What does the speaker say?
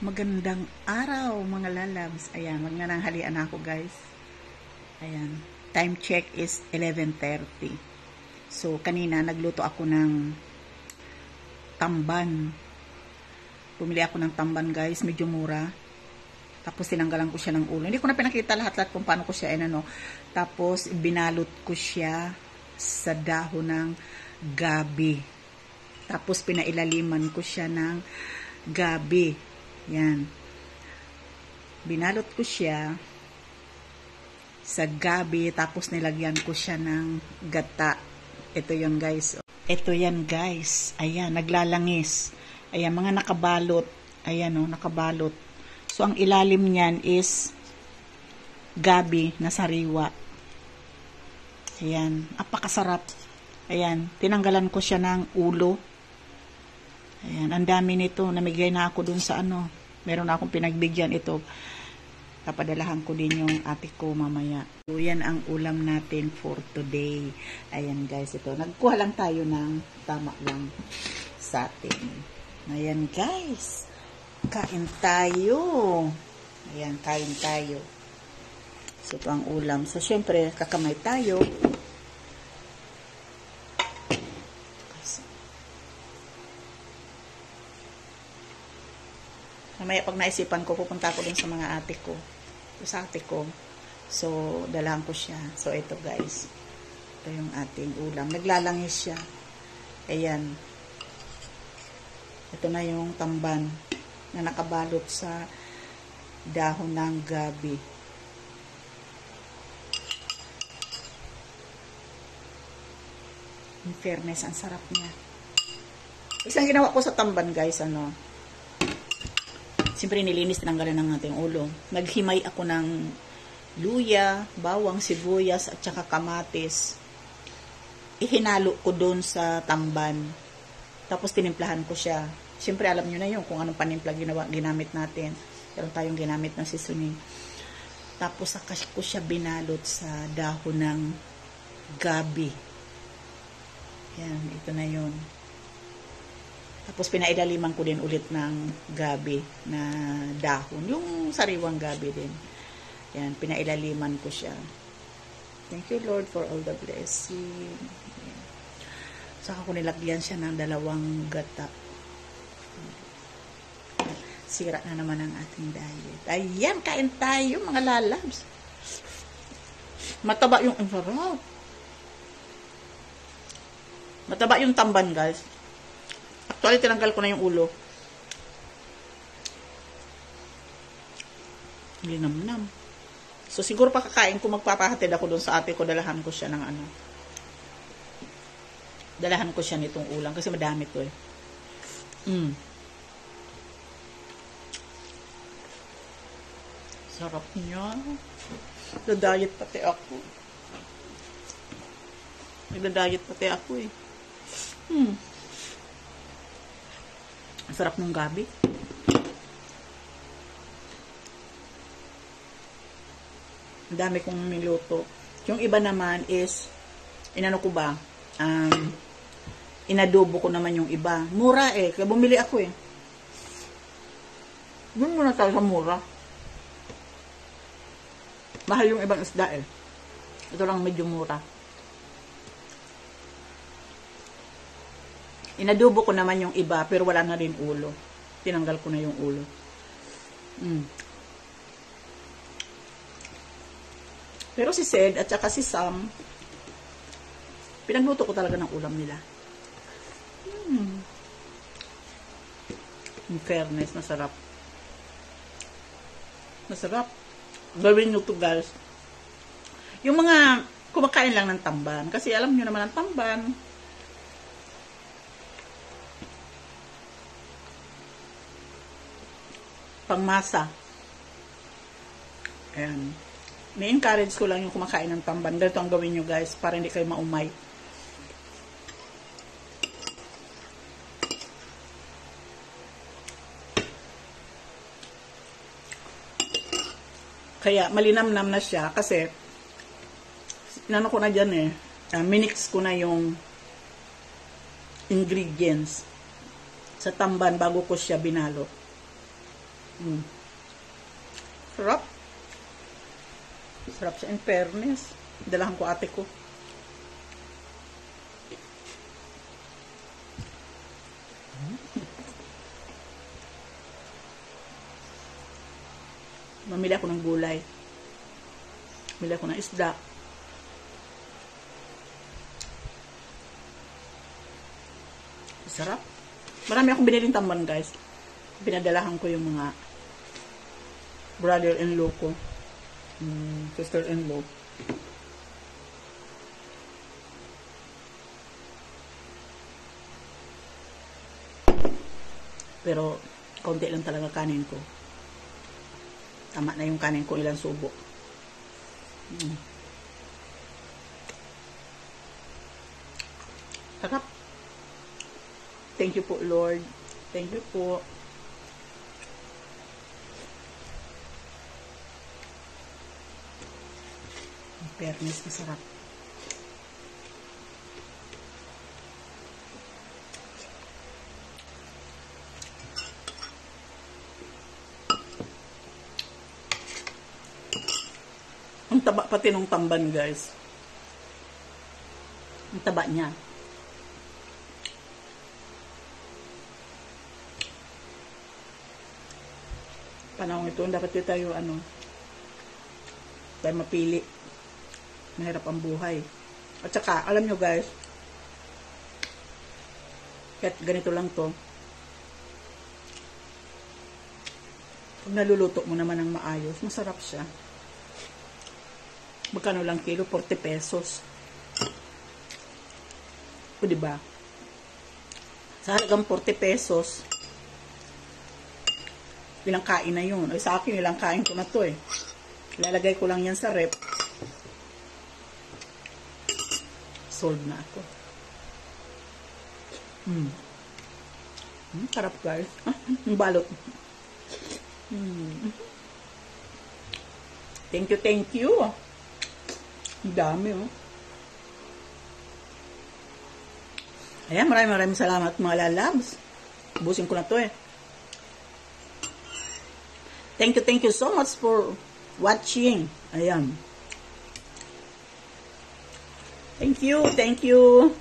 Magandang araw mga lalabs. Ayan, magnananghalian ako guys. Ayan, time check is 11:30. So, kanina nagluto ako ng tamban. Pumili ako ng tamban guys, medyo mura. Tapos tinanggalan ko siya ng ulo. Hindi ko na pinakita lahat-lahat kung paano ko siya Tapos binalot ko siya sa dahon ng gabi. Tapos pinailaliman ko siya ng gabi. Yan. Binalot ko siya sa gabi, tapos nilagyan ko siya ng gata. Ito yon guys. Ito yan guys. Ayan, naglalangis. Ayan, mga nakabalot. Ayan o, nakabalot. So, ang ilalim niyan is gabi na sariwa. Ayan, apakasarap. Ayan, tinanggalan ko siya ng ulo. Ayan, ang dami nito. Namigay na ako dun sa meron na akong pinagbigyan ito. Papadalahan ko din yung ate ko mamaya. So, yan ang ulam natin for today. Ayan guys, ito. Nagkuha lang tayo ng tama lang sa atin. Ayan guys. Kain tayo. Ayan, kain tayo. So, ito ang ulam. So, syempre, kakamay tayo. Mamaya pag naisipan ko, pupunta ko din sa mga ate ko. Sa ate ko. So, dalahan ko siya. So, ito guys. Ito yung ating ulam. Naglalangis siya. Ayan. Ito na yung tamban na nakabalot sa dahon ng gabi. In fairness, ang sarap niya. Isang ginawa ko sa tamban guys, siyempre nilinis, tinanggalan ng ating ulo. Naghimay ako ng luya, bawang, sibuyas, at saka kamatis. Ihinalo ko doon sa tamban. Tapos tinimplahan ko siya. Siyempre alam nyo na yun kung anong panimpla ginamit natin. Meron tayong ginamit ng seasoning. Tapos saka ko siya binalot sa dahon ng gabi. Yan, ito na yun. Tapos pinailaliman ko din ulit ng gabi na dahon. Yung sariwang gabi din. Yan, pinailaliman ko siya. Thank you Lord for all the blessing. Yan. Saka ko nilagyan siya ng 2 gata. Sira na naman ang ating diet. Ayan, kain tayo mga lalabs. Mataba yung sarap. Mataba yung tamban guys. Actually, tinanggal ko na yung ulo. Linamnam. So, siguro pakakain ko, magpapahatid ako doon sa ate ko, dalahan ko siya ng dalahan ko siya nitong ulam. Kasi madami to eh. Sarap niya. Nagda-diet pati ako. Nagda-diet pati ako eh. Ang sarap ng gabi. Ang dami kong niluto. Yung iba naman is, ko ba? Inadobo ko naman yung iba. Mura eh. Kaya bumili ako eh. Doon muna tayo sa mura. Mahal yung ibang isda eh. Ito lang medyo mura. Inadobo ko naman yung iba, pero wala na rin ulo. Tinanggal ko na yung ulo. Pero si Sed at saka si Sam, pinagluto ko talaga ng ulam nila. In fairness, masarap. Masarap. Gawin nyo to guys. Yung mga kumakain lang ng tamban, kasi alam nyo naman ang tamban, pangmasa. Ayan. Ni-encourage ko lang yung kumakain ng tamban. Ganito ang gawin nyo guys, para hindi kayo maumay. Kaya malinamnam na siya kasi inano ko na dyan eh. Minix ko na yung ingredients sa tamban bago ko siya binalot. Sarap. Sarap siya in fairness. Dalahan ko ate ko. Mamili ako ng gulay. Mamili ako ng isda. Sarap. Marami akong biniling tamban, guys. Pinadalahan ko yung mga brother-in-law ko. Sister-in-law. Pero, konti lang talaga kanin ko. Tama na yung kanin ko, ilang subo. Sarap. Thank you po, Lord. Thank you po. Fairness, masarap. Ang taba pati nung tamban, guys. Ang taba niya. Panahon ito, dapat tayo tayo mapili. Mahirap ang buhay. At saka, alam nyo guys, kahit ganito lang to, pag naluluto mo naman ng maayos, masarap siya. Magkano lang kilo? 40 pesos. O diba? Sa halagang 40 pesos, ilang kain na yun. Ay, sa akin, ilang kain ko na to eh. Ilalagay ko lang yan sa rep. Solve na ako. Sarap guys. Ang balot. Thank you, thank you. Ang dami oh. Ayan, maraming salamat mga lalabs. Ubusin ko na to eh. Thank you so much for watching. Ayan. Thank you.